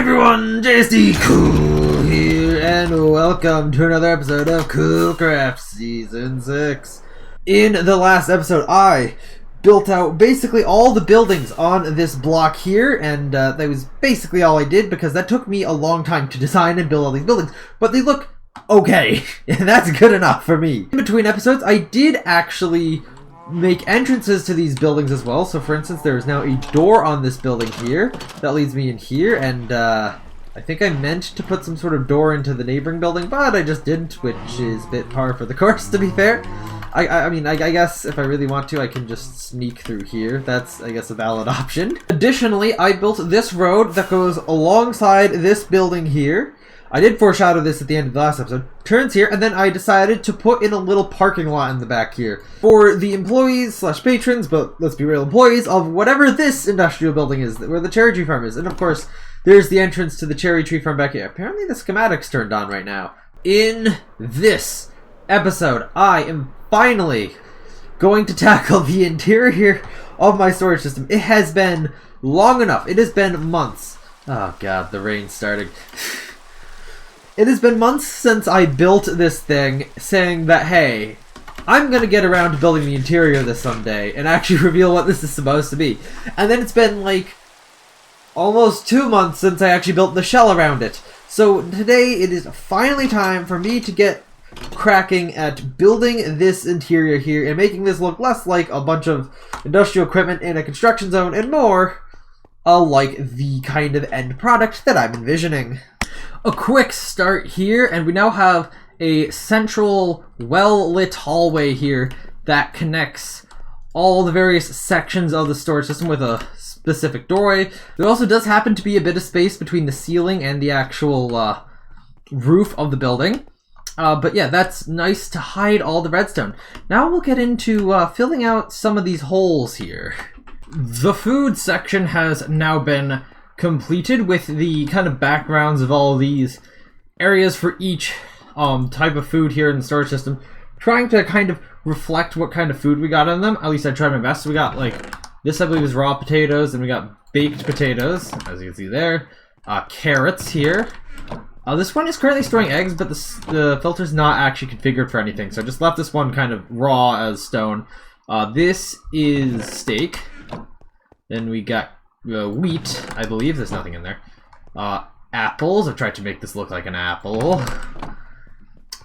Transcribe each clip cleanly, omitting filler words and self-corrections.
everyone, JSD Cool here, and welcome to another episode of Cool Craft Season 6. In the last episode, I built out basically all the buildings on this block here, and that was basically all I did because that took me a long time to design and build all these buildings, but they look okay, and that's good enough for me. In between episodes, I did actually make entrances to these buildings as well. So for instance, there is now a door on this building here that leads me in here, and I think I meant to put some sort of door into the neighboring building, but I just didn't, which is a bit par for the course, to be fair. I mean, I guess if I really want to, I can just sneak through here. That's, I guess, a valid option. Additionally, I built this road that goes alongside this building here. I did foreshadow this at the end of the last episode. Turns here, and then I decided to put in a little parking lot in the back here for the employees slash patrons, but let's be real, employees of whatever this industrial building is, where the cherry tree farm is. And of course, there's the entrance to the cherry tree farm back here. Apparently the schematic's turned on right now. In this episode, I am finally going to tackle the interior of my storage system. It has been long enough. It has been months. Oh god, the rain's starting. It has been months since I built this thing, saying that, hey, I'm going to get around to building the interior of this someday and actually reveal what this is supposed to be. And then it's been like almost 2 months since I actually built the shell around it. So today it is finally time for me to get cracking at building this interior here and making this look less like a bunch of industrial equipment in a construction zone and more like the kind of end product that I'm envisioning. A quick start here, and we now have a central, well-lit hallway here that connects all the various sections of the storage system with a specific doorway. There also does happen to be a bit of space between the ceiling and the actual roof of the building. But yeah, that's nice to hide all the redstone. Now we'll get into filling out some of these holes here. The food section has now been completed with the kind of backgrounds of all these areas for each type of food here in the storage system, trying to kind of reflect what kind of food we got in them. At least I tried my best. So we got like this, I believe, is raw potatoes, and we got baked potatoes, as you can see there. Carrots here. This one is currently storing eggs, but the filter's not actually configured for anything, so I just left this one kind of raw as stone. This is steak. Then we got wheat, I believe. There's nothing in there. Apples. I've tried to make this look like an apple.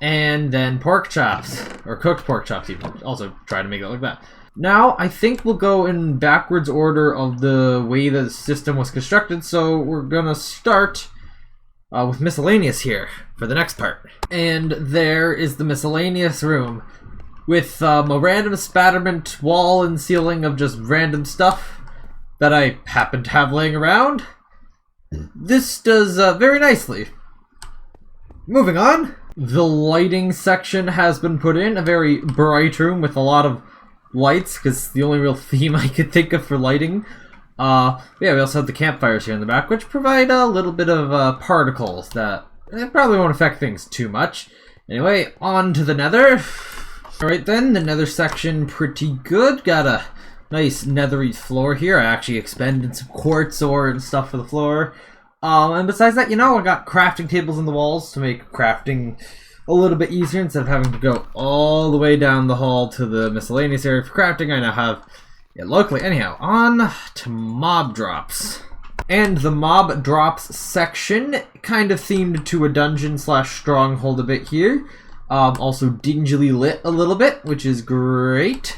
And then pork chops. Or cooked pork chops even. Also try to make it like that. Now, I think we'll go in backwards order of the way the system was constructed. So we're gonna start with miscellaneous here for the next part. And there is the miscellaneous room with a random spatterment wall and ceiling of just random stuff that I happen to have laying around. This does very nicely. Moving on. The lighting section has been put in. A very bright room with a lot of lights, because the only real theme I could think of for lighting. Yeah, we also have the campfires here in the back, which provide a little bit of particles that probably won't affect things too much. Anyway, on to the nether. Alright then, the nether section pretty good. Got a nice nethery floor here. I actually expended some quartz ore and stuff for the floor. And besides that, you know, I got crafting tables in the walls to make crafting a little bit easier instead of having to go all the way down the hall to the miscellaneous area for crafting. I now have it locally. Anyhow, on to mob drops. And the mob drops section, kind of themed to a dungeon slash stronghold a bit here. Also dingily lit a little bit, which is great.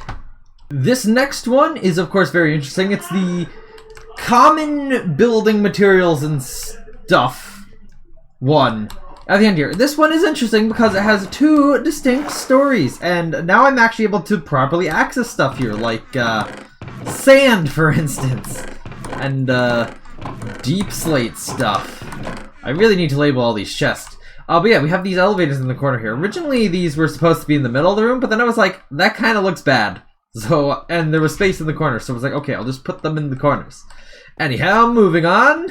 This next one is, of course, very interesting. It's the common building materials and stuff one at the end here. This one is interesting because it has two distinct stories, and now I'm actually able to properly access stuff here, like sand, for instance, and deep slate stuff. I really need to label all these chests. But yeah, we have these elevators in the corner here. Originally, these were supposed to be in the middle of the room, but then I was like, that kind of looks bad. So, and there was space in the corner, so I was like, okay, I'll just put them in the corners. Anyhow, moving on.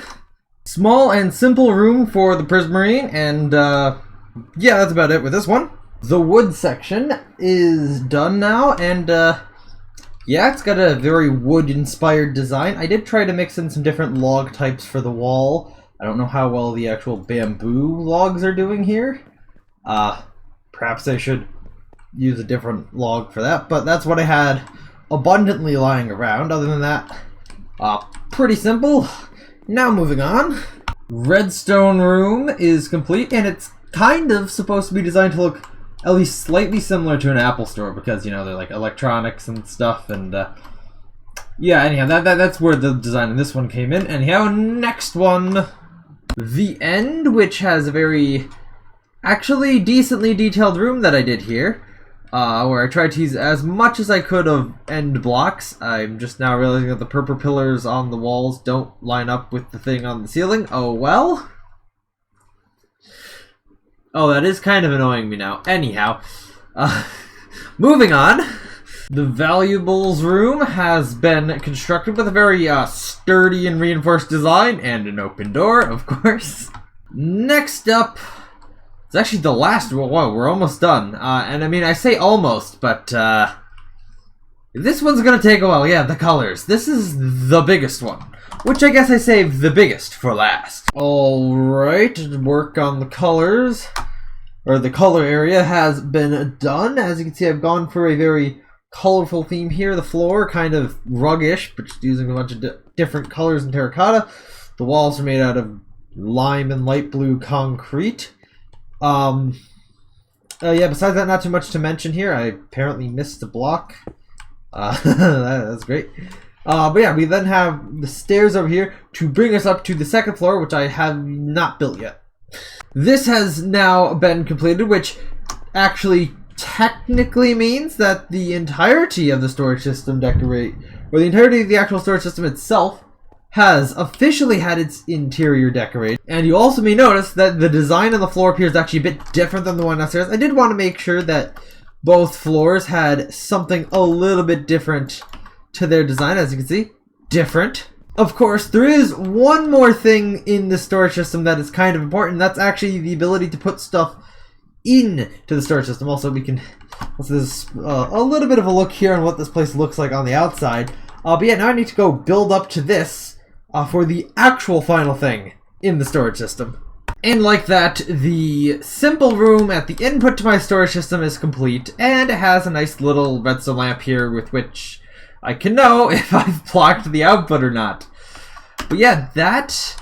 Small and simple room for the Prismarine, and yeah, that's about it with this one. The wood section is done now, and yeah, it's got a very wood-inspired design. I did try to mix in some different log types for the wall, I don't know how well the actual bamboo logs are doing here. Perhaps I should use a different log for that, but that's what I had abundantly lying around. Other than that, pretty simple. Now moving on. Redstone room is complete, and it's kind of supposed to be designed to look at least slightly similar to an Apple store because, you know, they're like electronics and stuff, and yeah, anyhow, that's where the design of this one came in. Anyhow, next one, the end, which has a very, actually decently detailed room that I did here, where I tried to use as much as I could of end blocks. I'm just now realizing that the purple pillars on the walls don't line up with the thing on the ceiling. Oh well. Oh, that is kind of annoying me now. Anyhow, moving on. The valuables room has been constructed with a very sturdy and reinforced design and an open door, of course. Next up, it's actually the last. Whoa, we're almost done. And I mean, I say almost, but this one's gonna take a while. Yeah, the colors. This is the biggest one, which I guess I saved the biggest for last. All right, work on the colors, or the color area has been done. As you can see, I've gone for a very colorful theme here. The floor, kind of ruggish, but just using a bunch of different colors in terracotta. The walls are made out of lime and light blue concrete. Yeah, besides that, not too much to mention here. I apparently missed a block. That's great. But yeah, we then have the stairs over here to bring us up to the second floor, which I have not built yet. This has now been completed, which actually technically means that the entirety of the storage system or the entirety of the actual storage system itself has officially had its interior decorated. And you also may notice that the design on the floor appears actually a bit different than the one upstairs. I did want to make sure that both floors had something a little bit different to their design. As you can see, different. Of course, there is one more thing in the storage system that is kind of important. That's actually the ability to put stuff into the storage system. Also, we can, there's a little bit of a look here on what this place looks like on the outside. But yeah, now I need to go build up to this for the actual final thing in the storage system. And like that, the simple room at the input to my storage system is complete, and it has a nice little redstone lamp here with which I can know if I've blocked the output or not. But yeah, that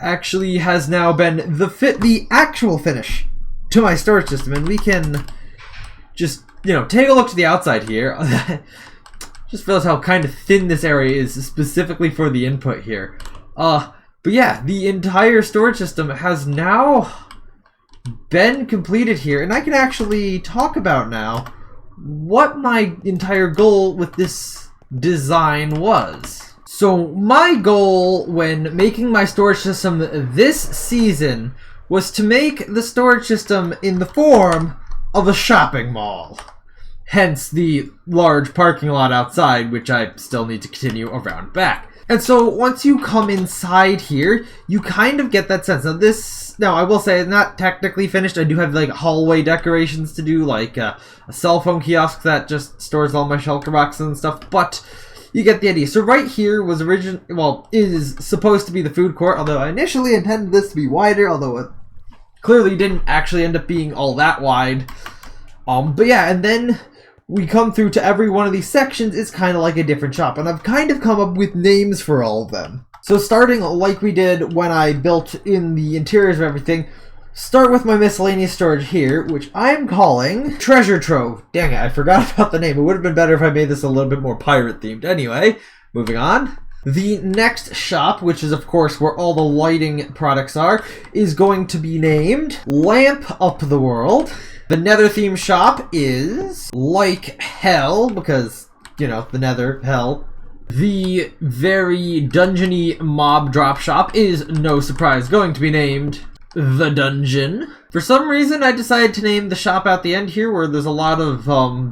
actually has now been the actual finish to my storage system, and we can just, you know, take a look to the outside here. Just feels how kind of thin this area is specifically for the input here. But yeah, the entire storage system has now been completed here, and I can actually talk about now what my entire goal with this design was. So my goal when making my storage system this season was to make the storage system in the form of a shopping mall. Hence the large parking lot outside, which I still need to continue around back. And so once you come inside here, you kind of get that sense. Now I will say it's not technically finished. I do have like hallway decorations to do, like a cell phone kiosk that just stores all my shulker boxes and stuff, but you get the idea. So right here was is supposed to be the food court, although I initially intended this to be wider, although it clearly didn't actually end up being all that wide. But yeah, and then we come through to every one of these sections is kind of like a different shop, and I've kind of come up with names for all of them. So starting like we did when I built in the interiors of everything, start with my miscellaneous storage here, which I'm calling Treasure Trove. Dang it, I forgot about the name. It would have been better if I made this a little bit more pirate themed. Anyway, moving on. The next shop, which is of course where all the lighting products are, is going to be named Lamp Up the World. The Nether theme shop is Like Hell, because, you know, the Nether, hell. The very dungeony mob drop shop is, no surprise, going to be named The Dungeon. For some reason, I decided to name the shop at the end here, where there's a lot of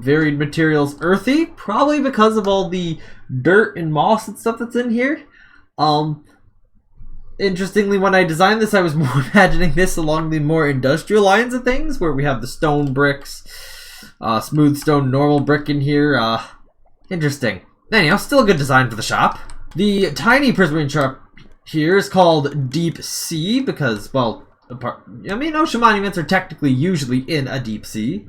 varied materials earthy, probably because of all the dirt and moss and stuff that's in here. Interestingly, when I designed this, I was more imagining this along the more industrial lines of things, where we have the stone bricks, smooth stone, normal brick in here. Interesting. Anyhow, still a good design for the shop. The tiny prismarine shop here is called Deep Sea because, well, ocean monuments are technically usually in a deep sea.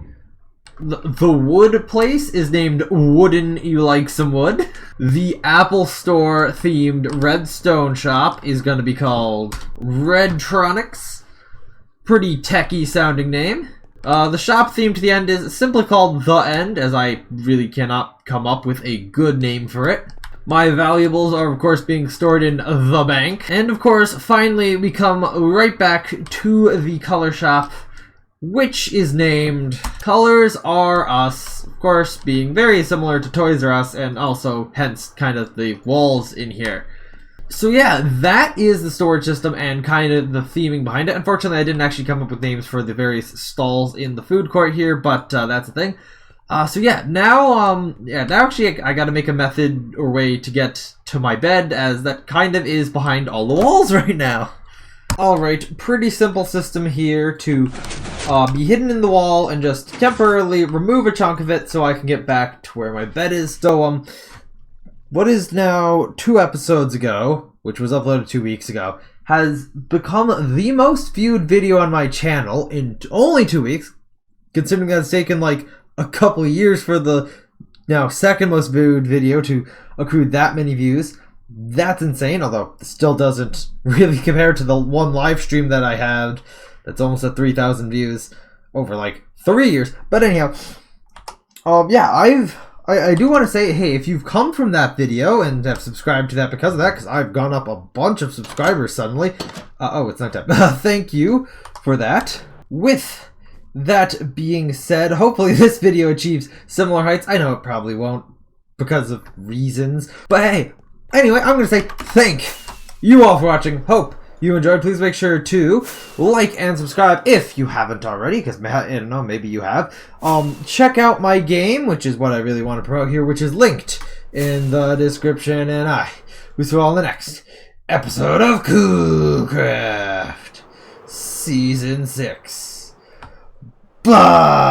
The wood place is named Wouldn't You Like Some Wood? The Apple Store themed Redstone shop is going to be called Redtronics. Pretty techie sounding name. The shop theme to the end is simply called The End, as I really cannot come up with a good name for it. My valuables are, of course, being stored in the bank. And, of course, finally, we come right back to the color shop, which is named Colors R Us, of course, being very similar to Toys R Us, and also, hence, kind of the walls in here. So yeah, that is the storage system and kind of the theming behind it. Unfortunately, I didn't actually come up with names for the various stalls in the food court here, but that's the thing. So yeah, now actually I gotta make a method or way to get to my bed, as that kind of is behind all the walls right now. Alright, pretty simple system here to be hidden in the wall and just temporarily remove a chunk of it so I can get back to where my bed is. So, what is now 2 episodes ago, which was uploaded 2 weeks ago, has become the most viewed video on my channel in only 2 weeks, considering that it's taken like a couple of years for the now second most viewed video to accrue that many views. That's insane, although it still doesn't really compare to the one live stream that I had that's almost at 3,000 views over like 3 years. But anyhow, yeah, I do want to say, hey, if you've come from that video and have subscribed to that because of that, because I've gone up a bunch of subscribers suddenly. Oh, it's not that. Thank you for that. With that being said, hopefully this video achieves similar heights. I know it probably won't because of reasons, but hey, anyway, I'm going to say thank you all for watching. Hope you enjoyed. Please make sure to like and subscribe if you haven't already, because I don't know, maybe you have. Check out my game, which is what I really want to promote here, which is linked in the description, and I will see you all in the next episode of Coolcraft Season 6. Bye!